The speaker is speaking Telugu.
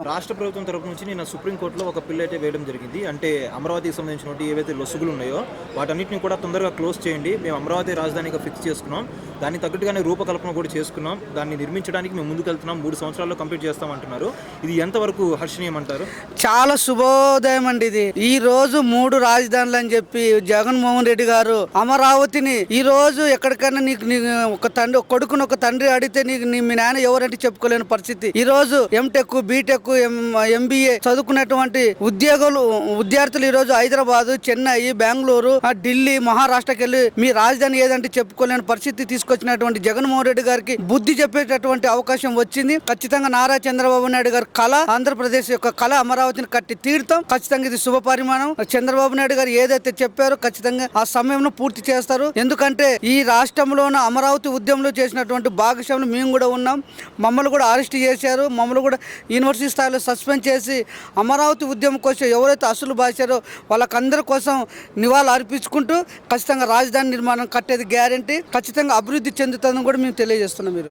రాష్ట్ర ప్రభుత్వం తరపు నుంచి నిన్న సుప్రీంకోర్టులో ఒక పిల్ అయితే వేయడం జరిగింది. అంటే అమరావతికి సంబంధించినటువంటి ఏవైతే లొసుగులు ఉన్నాయో వాటన్నిటిని కూడా తొందరగా క్లోజ్ చేయండి. మేము అమరావతి రాజధానిగా ఫిక్స్ చేసుకున్నాం. దానికి తగ్గట్టుగానే రూపకల్పన కూడా చేసుకున్నాం. దాన్ని నిర్మించడానికి మేము ముందుకెళ్తున్నాం. 3 సంవత్సరాల్లో కంప్లీట్ చేస్తామంటున్నారు. ఇది ఎంతవరకు హర్షణీయం అంటారు? చాలా శుభోదయం అండి. ఇది ఈ రోజు 3 రాజధానులు అని చెప్పి జగన్మోహన్ రెడ్డి గారు అమరావతిని ఈ రోజు ఎక్కడికైనా నీకు ఒక తండ్రి కొడుకుని ఒక తండ్రి అడిగితే మీ నాన్న ఎవరంటే చెప్పుకోలేని పరిస్థితి. ఈ రోజు ఎంటెక్, బీటెక్, ఎంబీఏ చదువుకున్నటువంటి విద్యార్థులు ఈ రోజు హైదరాబాద్, చెన్నై, బెంగళూరు, ఢిల్లీ, మహారాష్ట్రకి వెళ్ళి మీ రాజధాని ఏదంటే చెప్పుకోలేని పరిస్థితి తీసుకొచ్చినటువంటి జగన్మోహన్ రెడ్డి గారికి బుద్ధి చెప్పేటటువంటి అవకాశం వచ్చింది. ఖచ్చితంగా నారా చంద్రబాబు నాయుడు గారి కళ, ఆంధ్రప్రదేశ్ యొక్క కళ అమరావతిని కట్టి తీరుతాం. ఖచ్చితంగా ఇది శుభ పరిమాణం. చంద్రబాబు నాయుడు గారు ఏదైతే చెప్పారో ఖచ్చితంగా ఆ సమయంలో పూర్తి చేస్తారు. ఎందుకంటే ఈ రాష్ట్రంలోన అమరావతి ఉద్యమంలో చేసినటువంటి భాగస్వాములు మేము కూడా ఉన్నాం. మమ్మల్ని కూడా అరెస్ట్ చేశారు. మమ్మల్ని కూడా యూనివర్సిటీ స్థాయిలో సస్పెండ్ చేసి అమరావతి ఉద్యమం కోసం ఎవరైతే అసలు బాసారో వాళ్ళకందరి కోసం నివాళులు అర్పించుకుంటూ ఖచ్చితంగా రాజధాని నిర్మాణం కట్టేది గ్యారంటీ. ఖచ్చితంగా అభివృద్ధి చెందుతుందని కూడా మేము తెలియజేస్తున్నాం. మీరు